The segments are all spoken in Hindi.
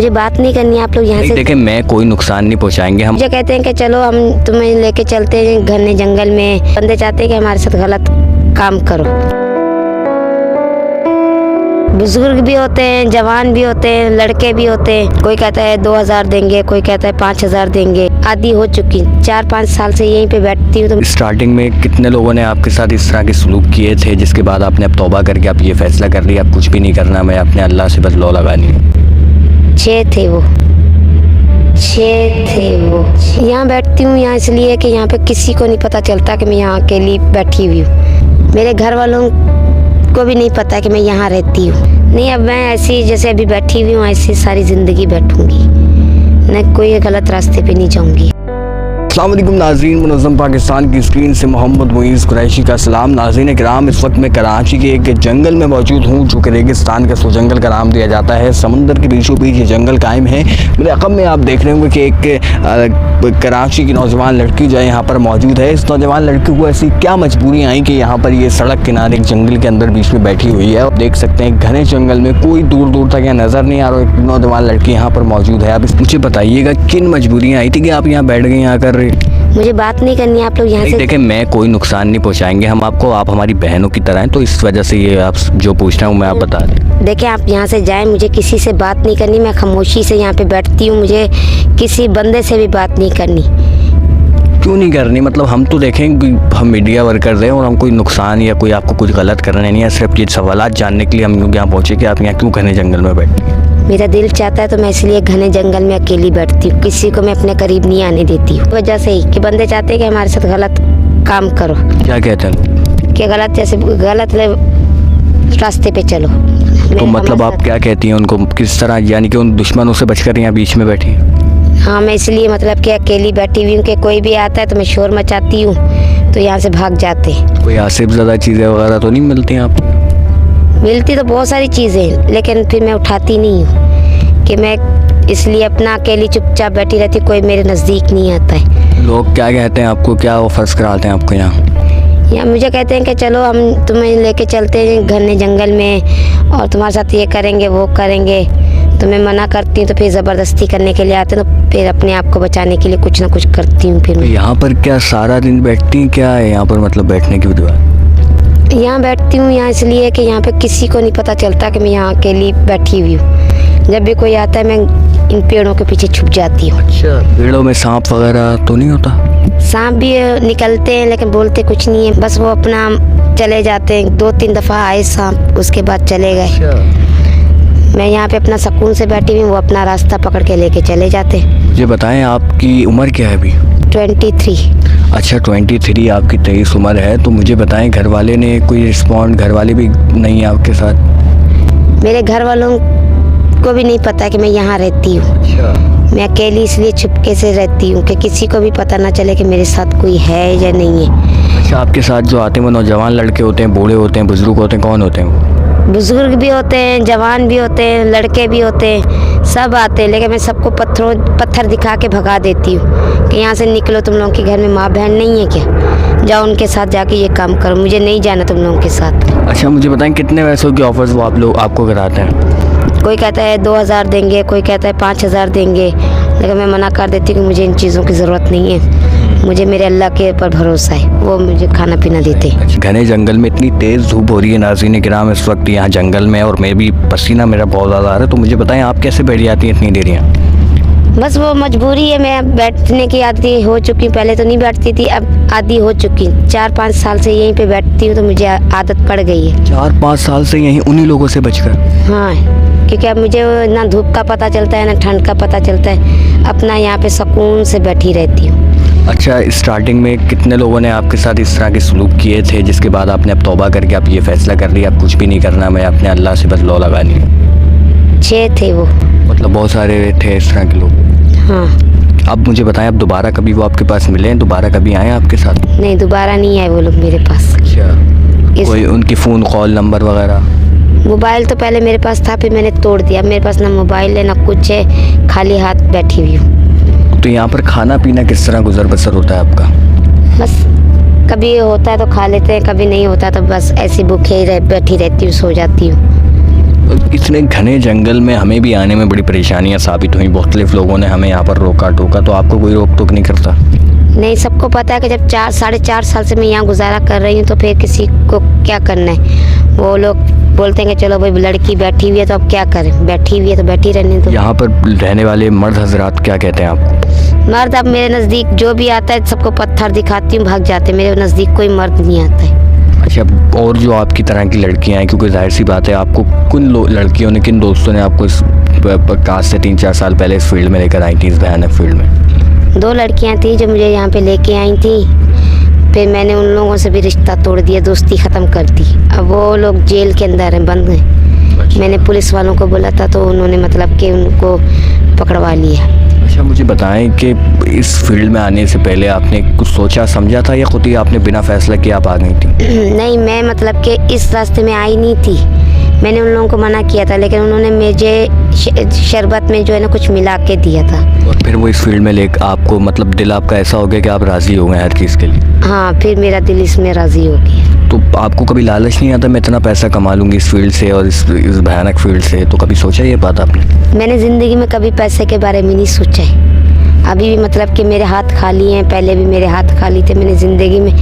मुझे बात नहीं करनी है, आप लोग यहाँ से देखें, मैं कोई नुकसान नहीं पहुँचाएंगे हम। मुझे कहते हैं कि चलो हम तुम्हें लेके चलते हैं घने जंगल में। बंदे चाहते हैं कि हमारे साथ गलत काम करो। बुजुर्ग भी होते हैं, जवान भी होते हैं, लड़के भी होते हैं। कोई कहता है 2000 देंगे, कोई कहता है 5000 देंगे। आदी हो चुकी, 4-5 साल से यहीं पे बैठती हूँ। तो स्टार्टिंग में कितने लोगों ने आपके साथ इस तरह के सलूक किए थे, जिसके बाद आपने अब तौबा करके आप ये फैसला कर लिया अब कुछ भी नहीं करना, मैं अपने अल्लाह से बदला लगानी? 6 थे वो। यहाँ बैठती हूँ यहाँ इसलिए कि यहाँ पे किसी को नहीं पता चलता कि मैं यहाँ अकेली बैठी हुई हूँ। मेरे घर वालों को भी नहीं पता कि मैं यहाँ रहती हूँ। नहीं, अब मैं ऐसी जैसे अभी बैठी हुई हूँ ऐसी सारी ज़िंदगी बैठूँगी, मैं कोई गलत रास्ते पे नहीं जाऊँगी। अस्सलाम वालेकुम नाज़रीन, मुनज़्ज़म पाकिस्तान की स्क्रीन से मोहम्मद मुईज़ कुरैशी का सलाम। नाज़रीन किराम, इस वक्त मैं कराची के एक जंगल में मौजूद हूँ जो कि रेगिस्तान का सो जंगल का नाम दिया जाता है। समंदर के बीचों बीच ये जंगल कायम है। मेरे अक़ब में आप देख रहे होंगे कि एक कराची की नौजवान लड़की जो है यहाँ पर मौजूद है। इस नौजवान लड़की को ऐसी क्या मजबूरी आई कि यहाँ पर ये सड़क किनारे एक जंगल के अंदर बीच में बैठी हुई है। आप देख सकते हैं घने जंगल में कोई दूर दूर तक यहाँ नज़र नहीं आ रहा। एक नौजवान लड़की यहाँ पर मौजूद है। आप मुझे बताइएगा किन मजबूरियाँ आई थी कि आप यहाँ बैठ गई यहाँ कर? मुझे बात नहीं करनी है, आप लोग यहाँ से देखें, मैं कोई नुकसान नहीं पहुँचाएंगे हम आपको, आप हमारी बहनों की तरह हैं, तो इस वजह से ये आप जो पूछ रहे हैं मैं आप बता दें। देखिए, आप यहाँ से जाएं, मुझे किसी से बात नहीं करनी। मैं खामोशी से यहाँ पे बैठती हूँ, मुझे किसी बंदे से भी बात नहीं करनी। क्यों नहीं करनी? मतलब हम तो देखें, हम मीडिया वर्कर्स हैं और हम कोई नुकसान या कोई आपको कुछ गलत करना नहीं है। सिर्फ ये सवालात जानने के लिए हम लोग यहाँ पहुँचे कि आप यहाँ क्यों घने जंगल में बैठती हैं। मेरा दिल चाहता है तो मैं इसलिए घने जंगल में अकेली बैठती हूँ, किसी को मैं अपने करीब नहीं आने देती हूँ। वजह से ही कि बंदे चाहते हैं कि हमारे साथ गलत काम करो। क्या कहते हैं कि गलत जैसे गलत रास्ते पे चलो। तो मतलब आप क्या कहती हैं उनको, किस तरह, यानी कि उन दुश्मनों से बचकर यहाँ बीच में बैठी हैं? हाँ, मैं इसलिए मतलब कि अकेली बैठी हुई हूँ कि कोई भी आता है तो मैं शोर मचाती हूँ तो यहाँ से भाग जाते हैं। कोई आसिफ ज़्यादा चीज़ें वगैरह तो नहीं मिलती हैं आपको? मिलती तो बहुत सारी चीज़ें, लेकिन फिर मैं उठाती नहीं हूँ कि मैं इसलिए अपना अकेली चुपचाप बैठी रहती, कोई मेरे नज़दीक नहीं आता है। लोग क्या कहते हैं आपको, क्या ऑफर्स कराते हैं आपको यहाँ? या मुझे कहते हैं कि चलो हम तुम्हें लेके चलते हैं घने जंगल में और तुम्हारे साथ ये करेंगे वो करेंगे। तो मैं मना करती हूँ तो फिर ज़बरदस्ती करने के लिए आते हैं, तो फिर अपने आप को बचाने के लिए कुछ ना कुछ करती हूँ। फिर यहाँ पर क्या सारा दिन बैठती हैं? क्या है यहाँ पर मतलब बैठने की वजह? यहाँ बैठती हूँ यहाँ इसलिए कि यहाँ पे किसी को नहीं पता चलता कि मैं यहाँ अकेली बैठी हुई हूँ। जब भी कोई आता है मैं इन पेड़ों के पीछे छुप जाती हूँ। अच्छा, पेड़ों में सांप वगैरह तो नहीं होता? सांप भी निकलते हैं लेकिन बोलते कुछ नहीं है, बस वो अपना चले जाते हैं। 2-3 दफ़ा आए सांप, उसके बाद चले गए। अच्छा। मैं यहाँ पे अपना सुकून से बैठी हुई हूँ, वो अपना रास्ता पकड़ के लेके चले जाते हैं। मुझे बताएं आपकी उम्र क्या है अभी? 23। अच्छा, 23 आपकी 23 उम्र है। तो मुझे बताएं, घर वाले ने कोई रिस्पॉन्ड, घर वाले भी नहीं है आपके साथ? मेरे घर वालों को भी नहीं पता कि मैं यहाँ रहती हूँ। अच्छा। मैं अकेली इसलिए चुपके से रहती हूँ कि किसी को भी पता ना चले कि मेरे साथ कोई है या नहीं है। अच्छा, आपके साथ जो आते हैं वो नौजवान लड़के होते हैं, बूढ़े होते हैं, बुजुर्ग होते हैं, कौन होते हैं वो? बुजुर्ग भी होते हैं, जवान भी होते हैं, लड़के भी होते हैं, सब आते हैं। लेकिन मैं सबको पत्थर दिखा के भगा देती हूँ कि यहाँ से निकलो, तुम लोगों के घर में माँ बहन नहीं है क्या? जाओ उनके साथ जाके ये काम करो, मुझे नहीं जाना तुम लोगों के साथ। अच्छा, मुझे बताएं कितने पैसों के ऑफर्स वो आपको कराते हैं? कोई कहता है 2000 देंगे, कोई कहता है 5000 देंगे, लेकिन मैं मना कर देती हूँ कि मुझे इन चीज़ों की ज़रूरत नहीं है। मुझे मेरे अल्लाह के ऊपर भरोसा है, वो मुझे खाना पीना देते हैं। घने जंगल में इतनी तेज़ धूप हो रही है नाज़रीन किराम इस वक्त यहाँ जंगल में, और मैं भी पसीना मेरा बहुत ज़्यादा आ रहा है। तो मुझे बताएं आप कैसे बैठ जाती हैं इतनी देर यहाँ? बस वो मजबूरी है, मैं बैठने की आदत हो चुकी हूँ। पहले तो नहीं बैठती थी, अब आदी हो चुकी। 4-5 साल से यहीं पे बैठती हूँ तो मुझे आदत पड़ गई है। 4-5 साल से यहीं उन्हीं लोगों से बचकर? हाँ, क्योंकि अब मुझे ना धूप का पता चलता है ना ठंड का पता चलता है, अपना यहाँ पे सुकून से बैठी रहती हूँ। अच्छा, स्टार्टिंग में कितने लोगों ने आपके साथ इस तरह के सलूक किए थे, जिसके बाद आपने अब तौबा करके आप ये फैसला कर लिया अब कुछ भी नहीं करना, मैं अपने अल्लाह से बदला लगानी? 6 थे वो। मतलब बहुत सारे थे इस तरह के लोग? हाँ। अब मुझे बताएं, अब दोबारा कभी वो आपके पास मिले हैं, दोबारा कभी आए आपके साथ? नहीं, दोबारा नहीं आए वो लोग मेरे पास। अच्छा, कोई उनकी फ़ोन कॉल नंबर वगैरह? मोबाइल तो पहले मेरे पास था, फिर मैंने तोड़ दिया। मेरे पास ना मोबाइल है ना कुछ है, खाली हाथ बैठी हुई हूँ। तो यहाँ पर खाना पीना किस तरह गुजर बसर होता है आपका? बस कभी होता है तो खा लेते हैं, कभी नहीं होता तो बस ऐसी भूखे ही बैठी रहती हूँ, सो जाती हूँ। इतने घने जंगल में हमें भी आने में बड़ी परेशानियां साबित हुई, मुख्तलिफ लोगों ने हमें यहाँ पर रोका टोका, तो आपको कोई रोक टोक नहीं करता? नहीं, सबको पता है कि जब 4-4.5 साल से मैं यहाँ गुजारा कर रही हूँ तो फिर किसी को क्या करना है। वो लोग बोलते हैं कि चलो भाई लड़की बैठी हुई है तो अब क्या करें, बैठी हुई है तो बैठी रहने दो। यहाँ पर रहने वाले मर्द हजरात क्या कहते हैं आपको? मर्द अब मेरे नज़दीक जो भी आता है सबको पत्थर दिखाती हूँ, भाग जाते हैं, मेरे नज़दीक कोई मर्द नहीं आता है। अच्छा, और जो आपकी तरह की लड़कियां हैं, क्योंकि जाहिर सी बात है आपको लड़कियों ने, किन दोस्तों ने आपको इस आज से 3-4 साल पहले इस फील्ड में लेकर आई थी, इस भयानक फील्ड में? 2 लड़कियां थी जो मुझे यहाँ पे लेके आई थी, फिर मैंने उन लोगों से भी रिश्ता तोड़ दिया, दोस्ती ख़त्म कर दी। अब वो लोग जेल के अंदर हैं, बंद हैं। मैंने पुलिस वालों को बोला था तो उन्होंने मतलब कि उनको पकड़वा लिया। अच्छा, मुझे बताएं कि इस फील्ड में आने से पहले आपने कुछ सोचा समझा था या खुद ही आपने बिना फैसला किए आप आ गई थी? नहीं, मैं मतलब कि इस रास्ते में आई नहीं थी, मैंने उन लोगों को मना किया था, लेकिन उन्होंने मुझे शरबत में जो है ना कुछ मिला के दिया था। और फिर वो इस फील्ड में लेकर आपको, मतलब दिल आपका ऐसा हो गया कि आप राज़ी हो गए हर चीज़ के लिए? हाँ, फिर मेरा दिल इसमें राज़ी हो गया। तो आपको कभी लालच नहीं आता मैं इतना पैसा कमा लूँगी इस फील्ड से और इस भयानक फील्ड से, तो कभी सोचा ये बात आपने? मैंने ज़िंदगी में कभी पैसे के बारे में नहीं सोचा है। अभी भी मतलब कि मेरे हाथ खाली हैं, पहले भी मेरे हाथ खाली थे, मैंने ज़िंदगी में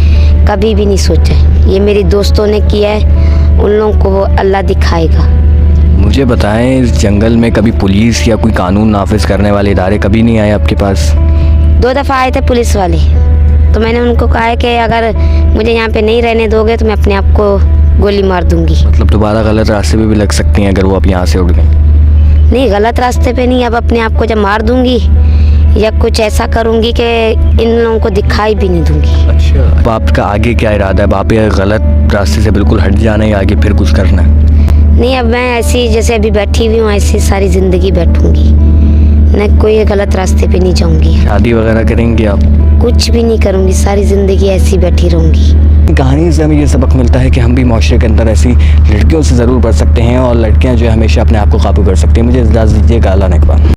कभी भी नहीं सोचा है। ये मेरी दोस्तों ने किया है, उन लोगों को वो अल्लाह दिखाएगा। मुझे बताएं, इस जंगल में कभी पुलिस या कोई कानून नाफिज करने वाले इदारे कभी नहीं आए आपके पास? 2 दफ़ा आए थे पुलिस वाले, तो मैंने उनको कहा है कि अगर मुझे यहाँ पे नहीं रहने दोगे तो मैं अपने आप को गोली मार दूँगी। मतलब दोबारा गलत रास्ते पे भी लग सकती हैं अगर वो अब यहाँ से उड़ गई? नहीं, गलत रास्ते पे नहीं, अब अपने आप को जब मार दूँगी या कुछ ऐसा करूँगी कि इन लोगों को दिखाई भी नहीं दूँगी। अच्छा, अब आपका आगे क्या इरादा है? आप ये गलत रास्ते से बिल्कुल हट जाना है या आगे फिर कुछ करना है? नहीं, अब मैं ऐसी जैसे अभी बैठी हुई हूँ ऐसी सारी ज़िंदगी बैठूँगी, मैं कोई गलत रास्ते पे नहीं जाऊँगी। शादी वगैरह करेंगे आप? कुछ भी नहीं करूँगी, सारी ज़िंदगी ऐसी बैठी रहूँगी। कहानी से हमें ये सबक मिलता है कि हम भी माशरे के अंदर ऐसी लड़कियों से ज़रूर बढ़ सकते हैं और लड़कियां जो है हमेशा अपने आप को काबू कर सकती हैं। मुझे इजाज़त दीजिएगा, अल्लाह ने।